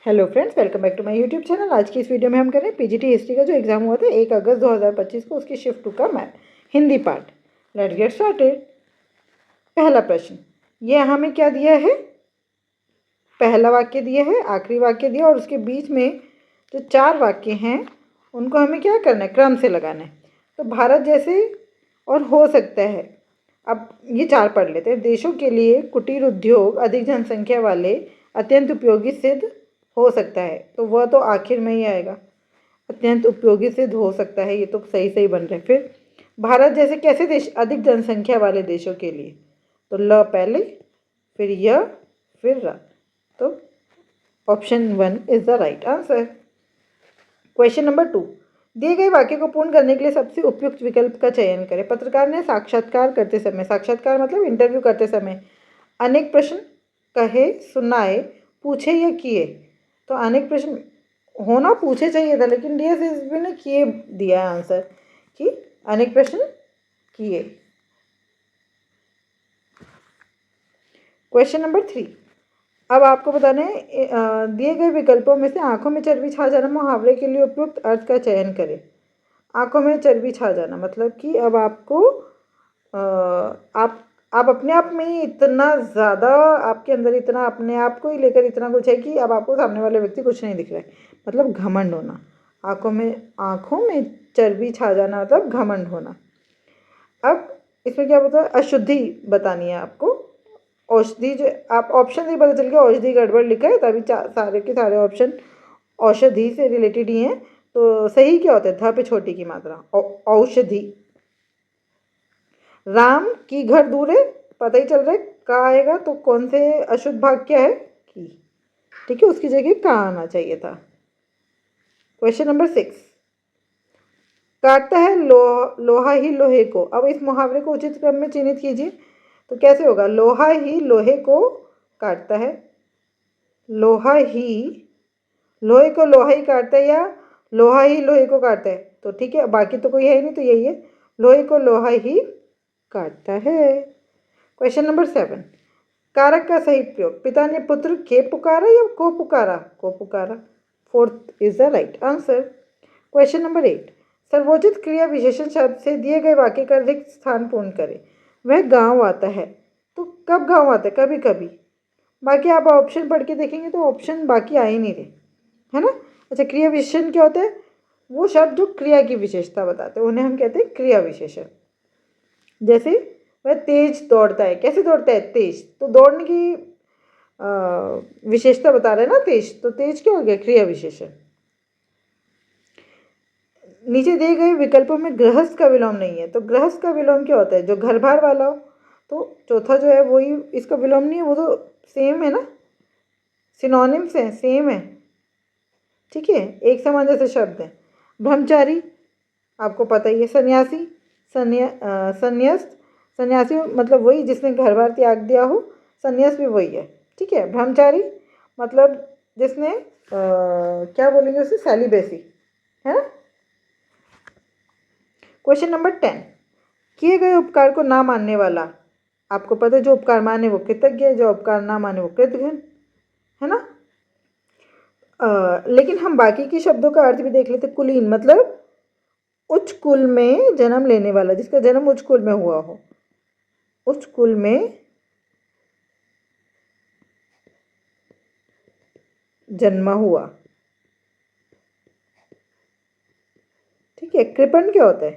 Hello friends, welcome back to my YouTube channel. आज की इस वीडियो में हम कर रहे हैं पीजीटी हिस्ट्री का जो एग्जाम हुआ था 1 अगस्त 2025 को, उसकी शिफ्ट 2 का math Hindi part. Let's get started. पहला प्रश्न, ये हमें क्या दिया है? पहला वाक्य दिया है, आखिरी वाक्य दिया, और उसके बीच में जो 4 वाक्य हैं उनको हमें क्या करना है? क्रम से लगाना है। तो भारत जैसे और हो सकता है। अब ये 4 पढ़ लेते हैं। देशों के लिए कुटीर उद्योग अधिक जनसंख्या वाले अत्यंत उपयोगी सिद्ध हो सकता है, तो वह तो आखिर में ही आएगा। अत्यंत उपयोगी सिद्ध हो सकता है, ये तो सही सही बन रहे हैं। फिर भारत जैसे कैसे देश अधिक जनसंख्या वाले देशों के लिए, तो ल पहले, फिर य, फिर र। तो option 1 is the right answer. Question number 2, दिए गए वाक्य को पूर्ण करने के लिए सबसे उपयुक्त विकल्प का चयन करें। पत्रकार ने साक्षात्कार करते समय, साक्षात्कार मतलब इंटरव्यू करते समय, अनेक प्रश्न कहे, सुनाए, पूछे या किए। तो अनेक प्रश्न होना पूछे चाहिए था, लेकिन डीएसएसबी ने किए दिया आंसर कि अनेक प्रश्न किए। क्वेश्चन नंबर 3, अब आपको बताना है दिए गए विकल्पों में से आंखों में चर्बी छा जाना मुहावरे के लिए उपयुक्त अर्थ का चयन करें। आंखों में चर्बी छा जाना मतलब कि अब आपको आप अपने आप में ही इतना ज़्यादा, आपके अंदर इतना अपने आप को ही लेकर इतना कुछ है कि अब आपको सामने वाले व्यक्ति कुछ नहीं दिख रहा है, मतलब घमंड होना। आंखों में चर्बी छा जाना मतलब घमंड होना। अब इसमें क्या होता है? अशुद्धि बतानी है आपको। औषधि, जो आप ऑप्शन से पता चल गया औषधि गड़बड़ लिखा है, तभी सारे के सारे ऑप्शन औषधि से रिलेटेड ही हैं। तो सही क्या होता है? ध पे छोटी की मात्रा, औषधि। राम की घर दूर है, पता ही चल रहा है कहाँ आएगा, तो कौन से अशुद्ध भाग क्या है? की। ठीक है, उसकी जगह कहाँ आना चाहिए था। क्वेश्चन नंबर 6, काटता है लोहा ही लोहे को। अब इस मुहावरे को उचित क्रम में चिन्हित कीजिए। तो कैसे होगा? लोहा ही लोहे को काटता है, लोहा ही लोहे को लोहा ही काटता है, या लोहा ही लोहे को काटता है। तो ठीक है, बाकी तो कोई है ही नहीं, तो यही है, लोहे को लोहा ही काटता है। क्वेश्चन नंबर 7, कारक का सही प्रयोग। पिता ने पुत्र के पुकारा या को पुकारा? को पुकारा। 4th is the right answer. Question number 8, सर्वोचित क्रिया विशेषण शब्द से दिए गए वाक्य का रिक्त स्थान पूर्ण करें। वह गांव आता है। तो कब गांव आता है? कभी कभी। बाकी आप ऑप्शन पढ़ के देखेंगे तो ऑप्शन बाकी आ ही नहीं रहे, है ना। अच्छा, क्रिया विशेषण क्या होता है? वो शब्द जो क्रिया की विशेषता बताते हैं उन्हें हम कहते हैं क्रिया विशेषण। जैसे वह तेज दौड़ता है। कैसे दौड़ता है? तेज। तो दौड़ने की विशेषता बता रहे हैं ना, तेज। तो तेज क्या हो गया? क्रिया विशेषण। नीचे दिए गए विकल्पों में गृहस्थ का विलोम नहीं है। तो गृहस्थ का विलोम क्या होता है? जो घर बार वाला हो। तो चौथा जो है वही, इसका विलोम नहीं है, वो तो सेम है ना, सिनोनिम्स हैं, सेम है। ठीक है, एक समान जैसे शब्द हैं। ब्रह्मचारी आपको पता ही है। सन्यासी, संन्यास्त, सन्यासी मतलब वही जिसने घर बार त्याग दिया हो। संन्यास भी वही है। ठीक है, ब्रह्मचारी मतलब जिसने क्या बोलेंगे उसे, सेलिबेसी, है ना। क्वेश्चन नंबर 10, किए गए उपकार को ना मानने वाला। आपको पता है जो उपकार माने वो कृतज्ञ है, जो उपकार ना माने वो कृतघ्न, है ना। लेकिन हम बाकी के शब्दों का अर्थ भी देख लेते। कुलीन मतलब उच्च कुल में जन्म लेने वाला, जिसका जन्म उच्च कुल में हुआ हो। उच्च कुल में जन्मा हुआ। ठीक है। कृपण क्या होता है?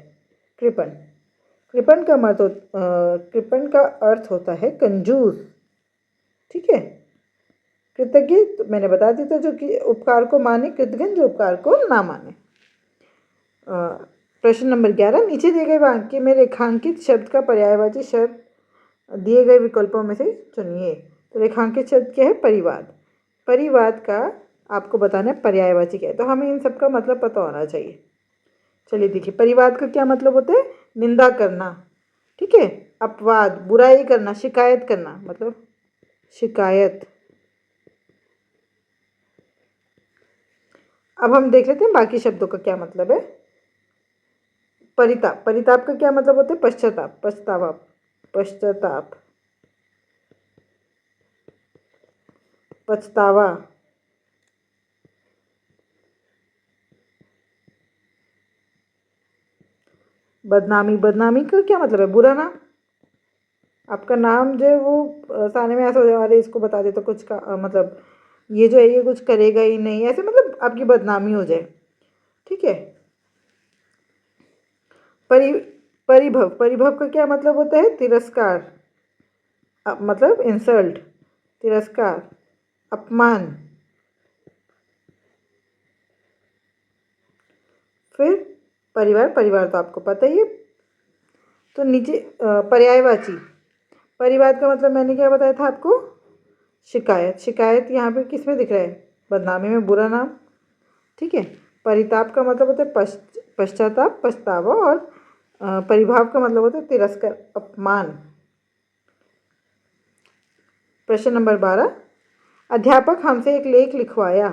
कृपण, कृपण का अर्थ होता है कंजूस। ठीक है। कृतज्ञ तो मैंने बता दिया था, जो कि उपकार को माने। कृतघ्न जो उपकार को ना माने। प्रश्न नंबर 11, नीचे दिए गए वाक्य में रेखांकित शब्द का पर्यायवाची शब्द दिए गए विकल्पों में से चुनिए। तो रेखांकित शब्द क्या है? परिवाद। परिवाद का आपको बताना है पर्यायवाची क्या है, तो हमें इन सब का मतलब पता होना चाहिए। चलिए देखिए, परिवाद का क्या मतलब होता है? निंदा करना। ठीक है। अपवाद, बुराई करना, शिकायत करना, मतलब शिकायत। अब हम देख लेते हैं बाकी शब्दों का क्या मतलब है। परिताप, परिताप का क्या मतलब होता है? पश्चाताप, पछतावा, पश्चाताप, पछतावा। बदनामी, बदनामी का क्या मतलब है? बुरा नाम। आपका नाम जो है वो सामने में ऐसा हो जाए, अरे इसको बता दे तो कुछ का मतलब ये जो है ये कुछ करेगा ही नहीं, ऐसे मतलब आपकी बदनामी हो जाए। ठीक है। परि परिभव, परिभव का क्या मतलब होता है? तिरस्कार, मतलब इंसल्ट, तिरस्कार, अपमान। फिर परिवार, परिवार तो आपको पता ही है। तो नीचे पर्यायवाची, परिवार का मतलब मैंने क्या बताया था आपको? शिकायत, शिकायत यहाँ पे किस में दिख रहा है? बदनामी में, बुरा नाम। ठीक है। परिताप का मतलब होता है पश्चाताप, पछतावा। और परिभाव का मतलब होता है तिरस्कार, अपमान। प्रश्न नंबर 12, अध्यापक हमसे एक लेख लिखवाया।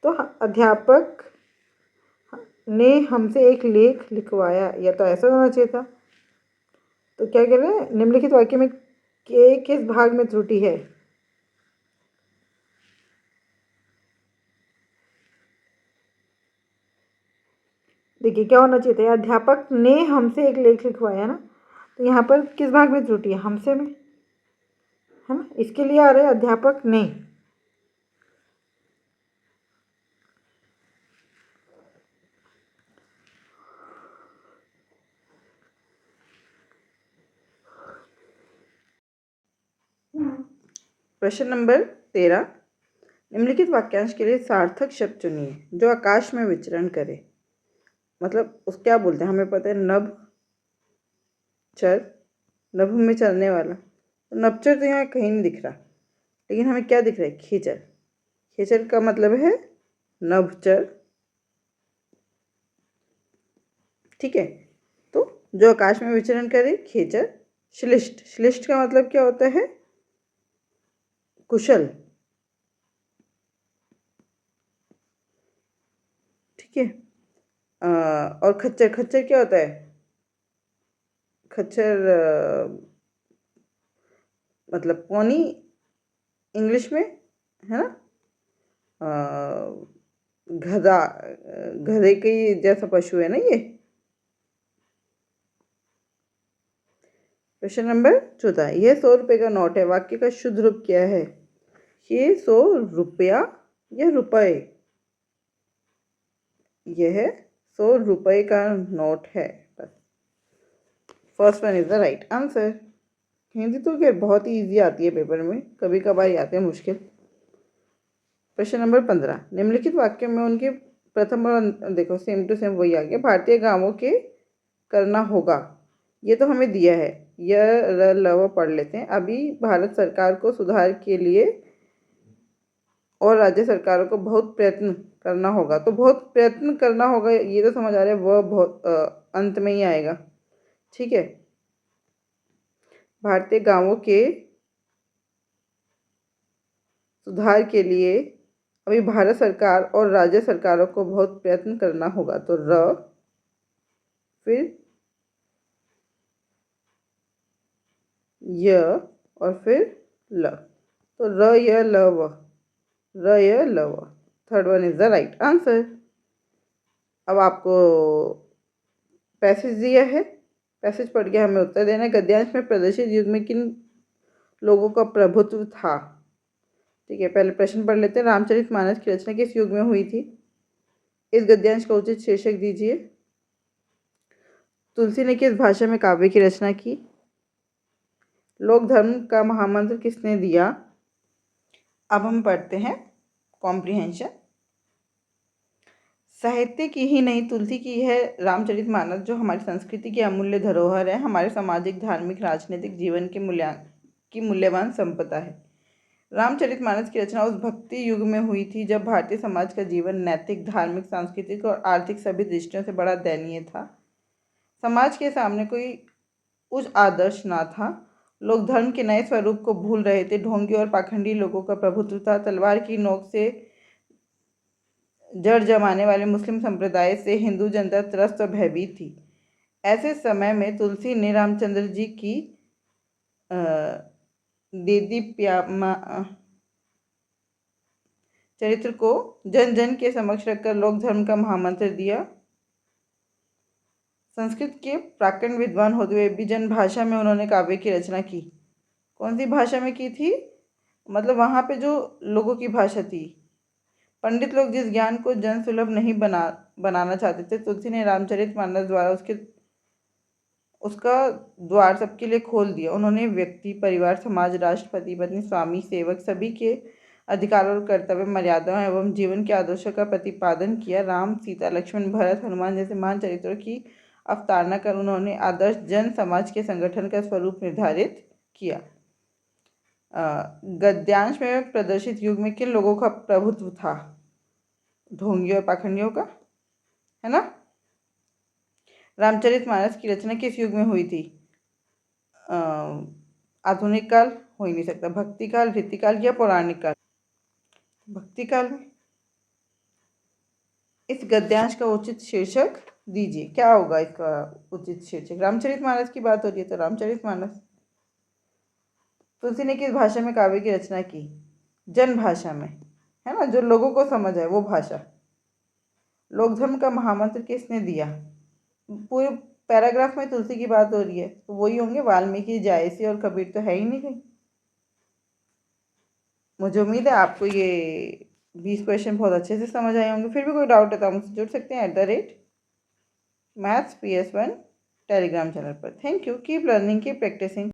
तो अध्यापक ने हमसे एक लेख लिखवाया, या तो ऐसा होना चाहिए था। तो क्या कह रहे हैं? निम्नलिखित वाक्य में के किस भाग में त्रुटि है? देखिए क्या होना चाहिए था? अध्यापक ने हमसे एक लेख लिखवाया ना, तो यहाँ पर किस भाग में त्रुटि है? हमसे में, है ना? इसके लिए आ रहे हैं अध्यापक ने। प्रश्न नंबर 13, निम्नलिखित वाक्यांश के लिए सार्थक शब्द चुनिए जो आकाश में विचरण करे। मतलब उस क्या बोलते हैं? हमें पता है नभ, चर, नभ में चलने वाला। तो नभचर तो यहाँ कहीं नहीं दिख रहा, लेकिन हमें क्या दिख रहा है? खेचर। खेचर का मतलब है नभचर। ठीक है। तो जो आकाश में विचरण करे, खेचर। श्लिष्ट, श्लिष्ट का मतलब क्या होता है? कुशल। ठीक है। और खच्चर, खच्चर क्या होता है? खच्चर मतलब पौनी इंग्लिश में, है ना? गधा, गधे के जैसा पशु है ना ये। प्रश्न नंबर 14, यह 100 रुपये का नोट है। वाक्य का शुद्ध रूप क्या है? ये 100 रुपया या रुपए? यह 100 रुपये का नोट है। बस first one is the right answer. Hindi तो खैर बहुत ही ईजी आती है पेपर में, कभी कभार आते हैं मुश्किल। प्रश्न नंबर 15, निम्नलिखित वाक्य में उनके प्रथम और देखो सेम टू सेम वही आ गया। भारतीय गांवों के करना होगा, ये तो हमें दिया है। यह र ल व पढ़ लेते हैं। अभी भारत सरकार को सुधार के लिए और राज्य सरकारों को बहुत प्रयत्न करना होगा। तो बहुत प्रयत्न करना होगा, ये तो समझ आ रहा है, वह बहुत अंत में ही आएगा। ठीक है। भारतीय गांवों के सुधार के लिए अभी भारत सरकार और राज्य सरकारों को बहुत प्रयत्न करना होगा। तो र, फिर य और फिर ल। तो र य ल व, र य ल व, third one is the right answer. अब आपको पैसेज दिया है, पैसेज पढ़ के हमें उत्तर देना है। गद्यांश में प्रदर्शित युग में किन लोगों का प्रभुत्व था? ठीक है, पहले प्रश्न पढ़ लेते हैं। रामचरितमानस की रचना किस युग में हुई थी? इस गद्यांश का उचित शीर्षक दीजिए। तुलसी ने किस भाषा में काव्य की रचना की? लोक धर्म का महामंत्र किसने दिया? अब हम पढ़ते हैं कॉम्प्रिहेंशन। साहित्य की ही नहीं, तुलसी की है रामचरितमानस जो हमारी संस्कृति की अमूल्य धरोहर है, हमारे सामाजिक, धार्मिक, राजनीतिक जीवन के मूल्यवान संपदा है। रामचरितमानस की रचना उस भक्ति युग में हुई थी जब भारतीय समाज का जीवन नैतिक, धार्मिक, सांस्कृतिक और आर्थिक सभी दृष्टियों से बड़ा दयनीय था। समाज के सामने कोई उच्च आदर्श ना था। लोग धर्म के नए स्वरूप को भूल रहे थे। ढोंगी और पाखंडी लोगों का प्रभुत्व था। तलवार की नोक से जड़ जमाने वाले मुस्लिम संप्रदाय से हिंदू जनता त्रस्त और भयभीत थी। ऐसे समय में तुलसी ने रामचंद्र जी की दीदी प्यामा चरित्र को जन जन के समक्ष रखकर लोक धर्म का महामंत्र दिया। संस्कृत के प्राक्तन विद्वान होते हुए भी जन भाषा में उन्होंने काव्य की रचना की। कौन सी भाषा में की थी? मतलब वहाँ पे जो लोगों की भाषा थी। पंडित लोग जिस ज्ञान को जन सुलभ नहीं बनाना चाहते थे, तुलसी ने रामचरितमानस द्वारा उसका द्वार सबके लिए खोल दिया। उन्होंने व्यक्ति, परिवार, समाज, राष्ट्र, पति पत्नी, स्वामी, सेवक सभी के अधिकार और कर्तव्य, मर्यादाओं एवं जीवन के आदर्शों का प्रतिपादन किया। राम, सीता, लक्ष्मण, भरत, हनुमान जैसे महान चरित्रों की अवतारणा कर उन्होंने आदर्श जन समाज के संगठन का स्वरूप निर्धारित किया। गद्यांश में प्रदर्शित युग में किन लोगों का प्रभुत्व था? ढोंगियों और पाखंडियों का, है ना। रामचरितमानस की रचना किस युग में हुई थी? आधुनिक काल हो ही नहीं सकता। भक्ति काल, रीति काल या पौराणिक काल? भक्ति काल में। इस गद्यांश का उचित शीर्षक दीजिए। क्या होगा इसका उचित शीर्षक? रामचरितमानस की बात हो रही है तो रामचरितमानस। तुलसी ने किस भाषा में काव्य की रचना की? जन भाषा में, है ना, जो लोगों को समझ आए वो भाषा। लोक धर्म का महामंत्र किसने दिया? पूरे पैराग्राफ में तुलसी की बात हो रही है तो वही होंगे वाल्मीकि, जायसी और कबीर, तो है ही नहीं कहीं। मुझे उम्मीद है आपको ये 20 क्वेश्चन बहुत अच्छे से समझ आए होंगे। फिर भी कोई डाउट है तो आप मुझसे जुड़ सकते हैं @mathsps1 टेलीग्राम चैनल पर। Thank you. Keep learning, keep practising.